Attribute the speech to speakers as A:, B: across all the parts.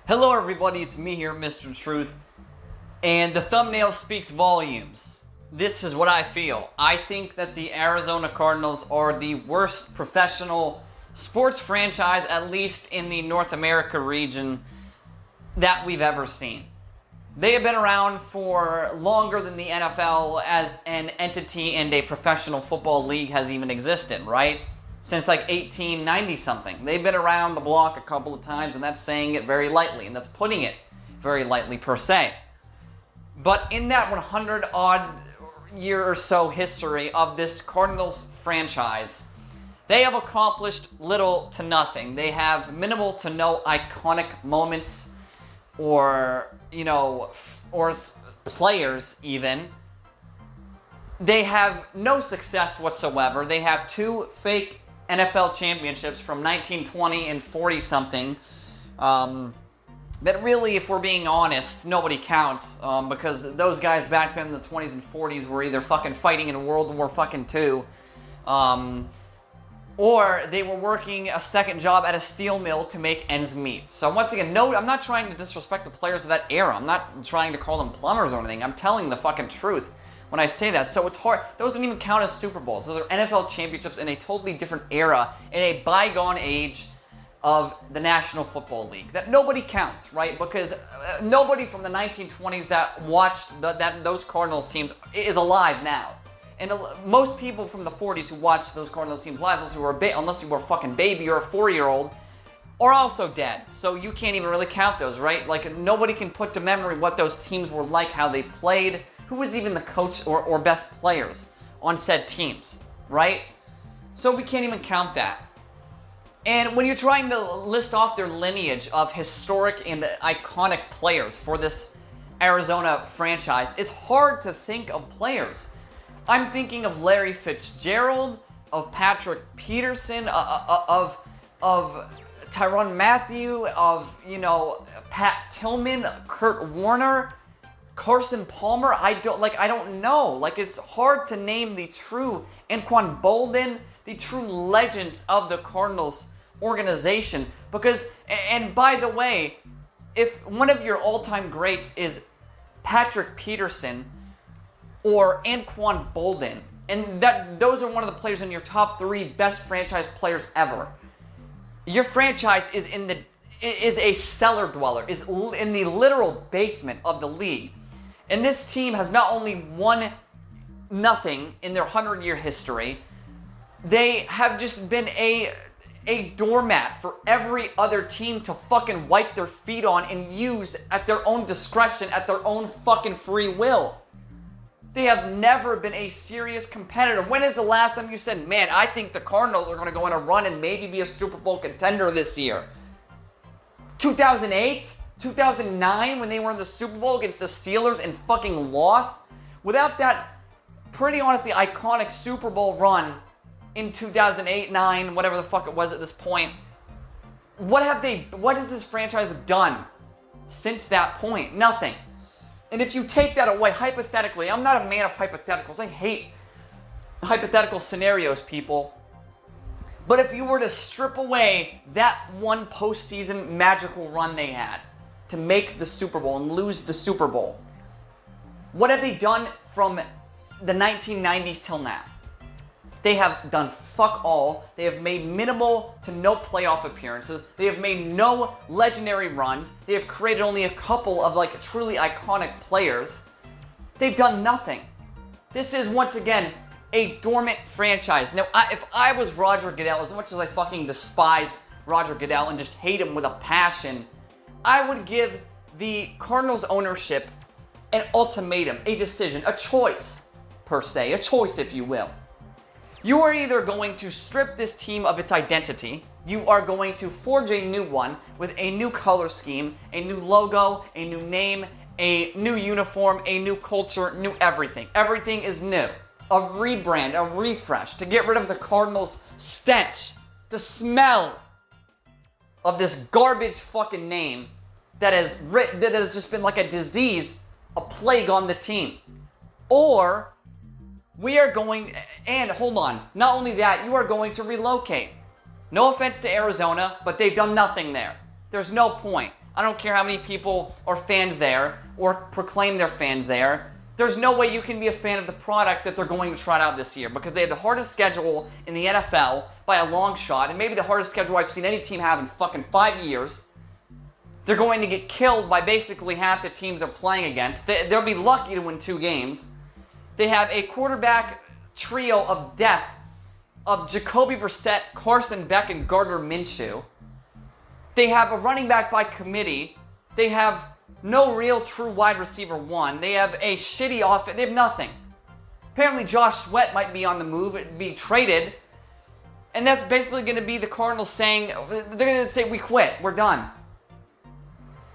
A: Hello everybody, it's me here, Mr. Truth, and the thumbnail speaks volumes. This is what I feel. I think that the Arizona Cardinals are the worst professional sports franchise, at least in the North America region, that we've ever seen. They have been around for longer than the NFL as an entity and a professional football league has even existed, right? Since like 1890 something. They've been around the block a couple of times, and that's saying it very lightly, and that's putting it very lightly per se. But in that 100 odd year or so history of this Cardinals franchise, they have accomplished little to nothing. They have minimal to no iconic moments or players even. They have no success whatsoever. They have two fake NFL championships from 1920 and 40-something that really, if we're being honest, nobody counts because those guys back then in the 20s and 40s were either fucking fighting in World War II or they were working a second job at a steel mill to make ends meet. So once again, no, I'm not trying to disrespect the players of that era. I'm not trying to call them plumbers or anything. I'm telling the fucking truth when I say that. So it's hard. Those don't even count as Super Bowls. Those are NFL championships in a totally different era, in a bygone age of the National Football League. That nobody counts, right? Because nobody from the 1920s that watched those Cardinals teams is alive now. And most people from the 40s who watched those Cardinals teams live, unless you were a fucking baby or a 4-year-old, are also dead. So you can't even really count those, right? Like, nobody can put to memory what those teams were like, how they played, who was even the coach or best players on said teams, right? So we can't even count that. And when you're trying to list off their lineage of historic and iconic players for this Arizona franchise, it's hard to think of players. I'm thinking of Larry Fitzgerald, of Patrick Peterson, of Tyrann Mathieu, of, Pat Tillman, Kurt Warner, Carson Palmer. I don't know. Like, it's hard to name the true Anquan Boldin, the true legends of the Cardinals organization. Because, and by the way, if one of your all-time greats is Patrick Peterson or Anquan Boldin, and those are one of the players in your top 3 best franchise players ever, your franchise is a cellar dweller, is in the literal basement of the league. And this team has not only won nothing in their 100-year history, they have just been a doormat for every other team to fucking wipe their feet on and use at their own discretion, at their own fucking free will. They have never been a serious competitor. When is the last time you said, man, I think the Cardinals are going to go on a run and maybe be a Super Bowl contender this year? 2008? 2009 when they were in the Super Bowl against the Steelers and fucking lost? Without that pretty honestly iconic Super Bowl run in 2008, 9, whatever the fuck it was at this point, what has this franchise done since that point? Nothing. And if you take that away, hypothetically, I'm not a man of hypotheticals. I hate hypothetical scenarios, people. But if you were to strip away that one postseason magical run they had to make the Super Bowl and lose the Super Bowl, what have they done from the 1990s till now? They have done fuck all. They have made minimal to no playoff appearances. They have made no legendary runs. They have created only a couple of truly iconic players. They've done nothing. This is, once again, a dormant franchise. Now, if I was Roger Goodell, as much as I fucking despise Roger Goodell and just hate him with a passion, I would give the Cardinals ownership an ultimatum, a decision, a choice, per se, a choice, if you will. You are either going to strip this team of its identity, you are going to forge a new one with a new color scheme, a new logo, a new name, a new uniform, a new culture, new everything. Everything is new. A rebrand, a refresh, to get rid of the Cardinals' stench, the smell of this garbage fucking name that has just been like a disease, a plague on the team. Or we are going, and hold on, not only that, you are going to relocate. No offense to Arizona, but they've done nothing there. There's no point. I don't care how many people are fans there or proclaim they're fans there. There's no way you can be a fan of the product that they're going to trot out this year because they have the hardest schedule in the NFL by a long shot, and maybe the hardest schedule I've seen any team have in fucking 5 years. They're going to get killed by basically half the teams they're playing against. They'll be lucky to win 2 games. They have a quarterback trio of death of Jacoby Brissett, Carson Beck, and Gardner Minshew. They have a running back by committee. They have no real true wide receiver one. They have a shitty offense. They have nothing. Apparently Josh Sweat might be on the move, be traded. And that's basically going to be the Cardinals saying, they're going to say, we quit, we're done.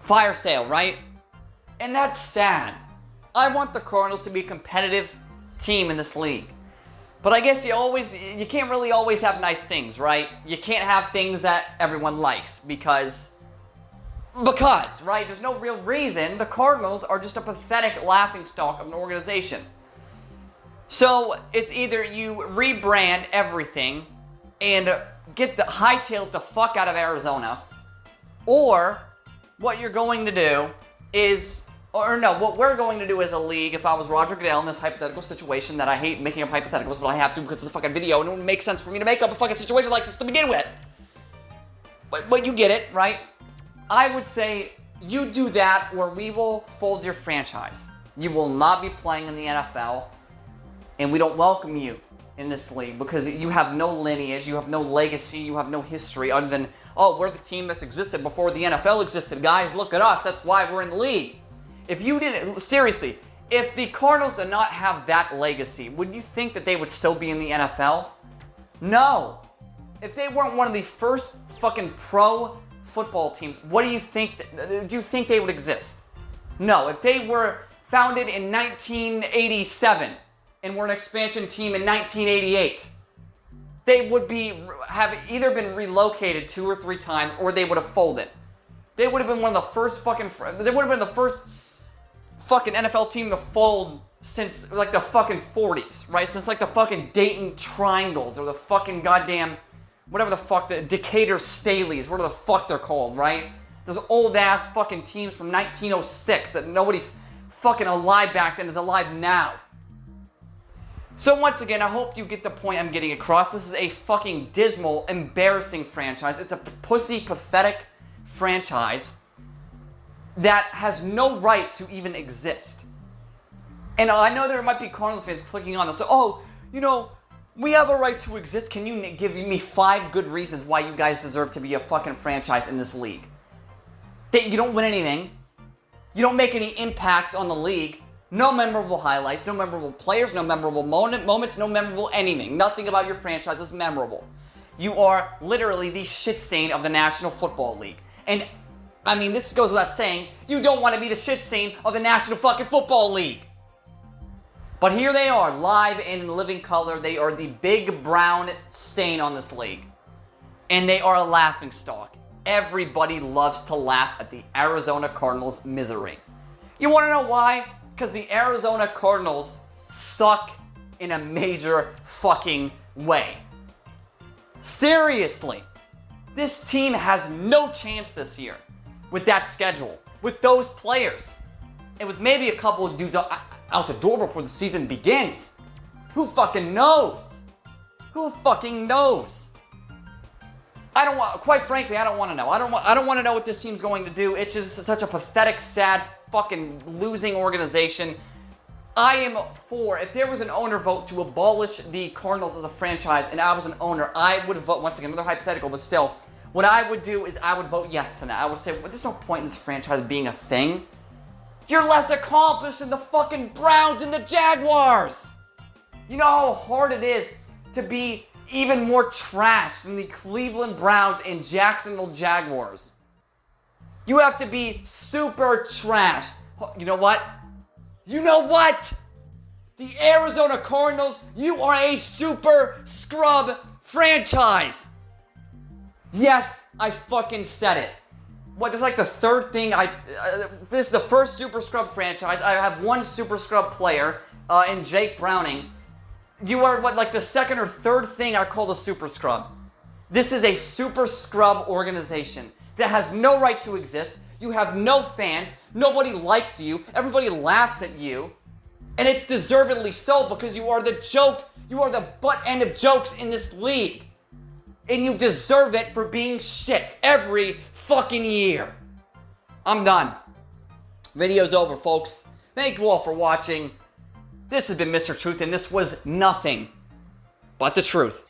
A: Fire sale, right? And that's sad. I want the Cardinals to be a competitive team in this league. But I guess you can't really always have nice things, right? You can't have things that everyone likes because, right? There's no real reason. The Cardinals are just a pathetic laughingstock of an organization. So it's either you rebrand everything and hightail it the fuck out of Arizona, or what you're going to do is, what we're going to do as a league, if I was Roger Goodell in this hypothetical situation, that I hate making up hypotheticals, but I have to because it's a fucking video, and it wouldn't make sense for me to make up a fucking situation like this to begin with. But you get it, right? I would say you do that or we will fold your franchise. You will not be playing in the NFL, and we don't welcome you in this league because you have no lineage, you have no legacy, you have no history other than, oh, we're the team that's existed before the NFL existed. Guys, look at us. That's why we're in the league. If you didn't, seriously, if the Cardinals did not have that legacy, would you think that they would still be in the NFL? No. If they weren't one of the first fucking pro football teams, what do you think? Do you think they would exist? No. If they were founded in 1987 and were an expansion team in 1988, they would have either been relocated 2 or 3 times, or they would have folded. They would have been one of the first they would have been the first fucking NFL team to fold since like the fucking 40s, right? Since like the fucking Dayton Triangles or the fucking goddamn, whatever the fuck, the Decatur Staleys, whatever the fuck they're called, right? Those old ass fucking teams from 1906 that nobody fucking alive back then is alive now. So once again, I hope you get the point I'm getting across. This is a fucking dismal, embarrassing franchise. It's a pussy, pathetic franchise that has no right to even exist. And I know there might be Cardinals fans clicking on this. So, we have a right to exist. Can you give me 5 good reasons why you guys deserve to be a fucking franchise in this league? You don't win anything. You don't make any impacts on the league. No memorable highlights, no memorable players, no memorable moments, no memorable anything. Nothing about your franchise is memorable. You are literally the shit stain of the National Football League. And, I mean, this goes without saying, you don't want to be the shit stain of the National fucking Football League. But here they are, live in living color. They are the big brown stain on this league. And they are a laughingstock. Everybody loves to laugh at the Arizona Cardinals' misery. You want to know why? Because the Arizona Cardinals suck in a major fucking way. Seriously. This team has no chance this year with that schedule, with those players, and with maybe a couple of dudes out the door before the season begins. Who fucking knows? Who fucking knows? Quite frankly, I don't want to know. I don't want to know what this team's going to do. It's just such a pathetic, sad, fucking losing organization. I am for, if there was an owner vote to abolish the Cardinals as a franchise and I was an owner, I would vote, once again, another hypothetical, but still, what I would do is I would vote yes to that. I would say, well, there's no point in this franchise being a thing. You're less accomplished than the fucking Browns and the Jaguars. You know how hard it is to be even more trash than the Cleveland Browns and Jacksonville Jaguars. You have to be super trash. You know what? You know what? The Arizona Cardinals, you are a super scrub franchise. Yes, I fucking said it. This is like the 3rd thing this is the first super scrub franchise. I have 1 super scrub player in Jake Browning. You are like the 2nd or 3rd thing I call the super scrub. This is a super scrub organization that has no right to exist. You have no fans. Nobody likes you. Everybody laughs at you. And it's deservedly so because you are the joke. You are the butt end of jokes in this league. And you deserve it for being shit every fucking year. I'm done. Video's over, folks. Thank you all for watching. This has been Mr. Truth, and this was nothing but the truth.